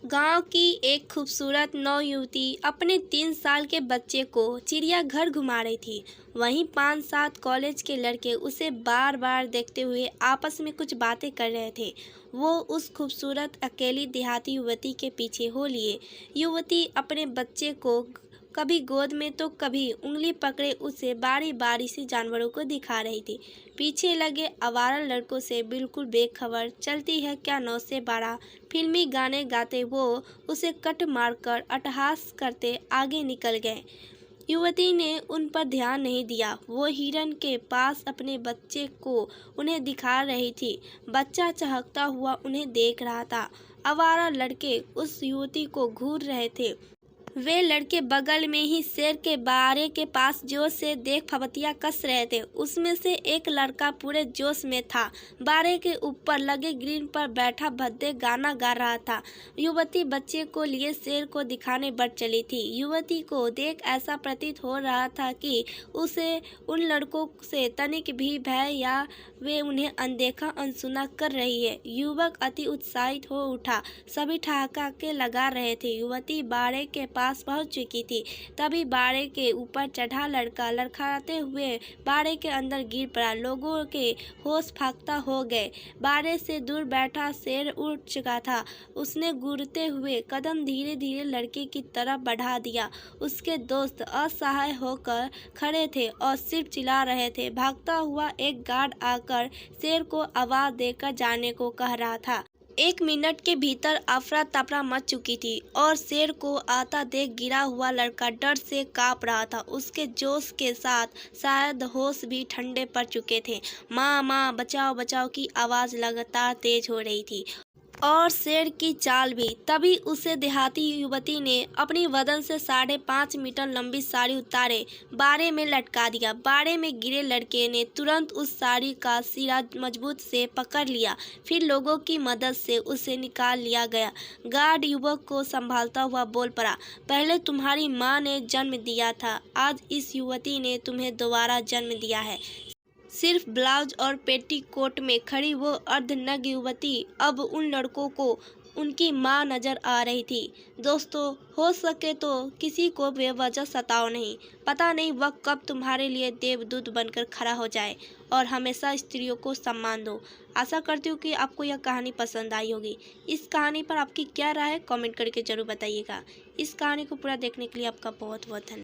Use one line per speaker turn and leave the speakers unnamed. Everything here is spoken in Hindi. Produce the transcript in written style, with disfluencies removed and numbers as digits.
गांव की एक खूबसूरत नौयुवती अपने 3 साल के बच्चे को चिड़ियाघर घुमा रही थी। वहीं 5-7 कॉलेज के लड़के उसे बार बार देखते हुए आपस में कुछ बातें कर रहे थे। वो उस खूबसूरत अकेली देहाती युवती के पीछे हो लिए। युवती अपने बच्चे को कभी गोद में तो कभी उंगली पकड़े उसे बारी बारी से जानवरों को दिखा रही थी। पीछे लगे आवारा लड़कों से बिल्कुल बेखबर चलती है क्या 9 से 12 फिल्मी गाने गाते वो उसे कट मारकर अट्टहास करते आगे निकल गए। युवती ने उन पर ध्यान नहीं दिया। वो हिरन के पास अपने बच्चे को उन्हें दिखा रही थी। बच्चा चहकता हुआ उन्हें देख रहा था। आवारा लड़के उस युवती को घूर रहे थे। वे लड़के बगल में ही शेर के बारे के पास जोश से देख फबतिया कस रहे थे। उसमें से एक लड़का पूरे जोश में था। बारे के ऊपर लगे ग्रीन पर बैठा भद्दे गाना गा रहा था। युवती बच्चे को लिए शेर को दिखाने बढ़ चली थी। युवती को देख ऐसा प्रतीत हो रहा था कि उसे उन लड़कों से तनिक भी भय या वे उन्हें अनदेखा अनसुना कर रही है। युवक अति उत्साहित हो उठा। सभी ठहाके लगा रहे थे। युवती बारे के पास पहुंच चुकी थी। तभी बाड़े के ऊपर चढ़ा लड़का लड़खड़ाते हुए बाड़े के अंदर गिर पड़ा। लोगों के होश फाख्ता हो गए। बाड़े से दूर बैठा शेर उठ चुका था। उसने गुड़ते हुए कदम धीरे धीरे लड़के की तरफ बढ़ा दिया। उसके दोस्त असहाय होकर खड़े थे और सिर्फ चिल्ला रहे थे। भागता हुआ एक गार्ड आकर शेर को आवाज देकर जाने को कह रहा था। 1 मिनट के भीतर अफरा तफरा मच चुकी थी और शेर को आता देख गिरा हुआ लड़का डर से कांप रहा था। उसके जोश के साथ शायद होश भी ठंडे पड़ चुके थे। माँ माँ बचाओ बचाओ की आवाज़ लगातार तेज हो रही थी और शेर की चाल भी। तभी उसे देहाती युवती ने अपनी वदन से 5.5 मीटर लंबी साड़ी उतारे बाड़े में लटका दिया। बाड़े में गिरे लड़के ने तुरंत उस साड़ी का सिरा मजबूत से पकड़ लिया। फिर लोगों की मदद से उसे निकाल लिया गया। गार्ड युवक को संभालता हुआ बोल पड़ा, पहले तुम्हारी माँ ने जन्म दिया था, आज इस युवती ने तुम्हें दोबारा जन्म दिया है। सिर्फ ब्लाउज और पेटीकोट में खड़ी वो अर्धनग्न युवती अब उन लड़कों को उनकी माँ नजर आ रही थी। दोस्तों, हो सके तो किसी को बेवजह सताओ नहीं। पता नहीं वक्त कब तुम्हारे लिए देवदूत बनकर खड़ा हो जाए। और हमेशा स्त्रियों को सम्मान दो। आशा करती हूँ कि आपको यह कहानी पसंद आई होगी। इस कहानी पर आपकी क्या राय है कमेंट करके जरूर बताइएगा। इस कहानी को पूरा देखने के लिए आपका बहुत बहुत धन्यवाद।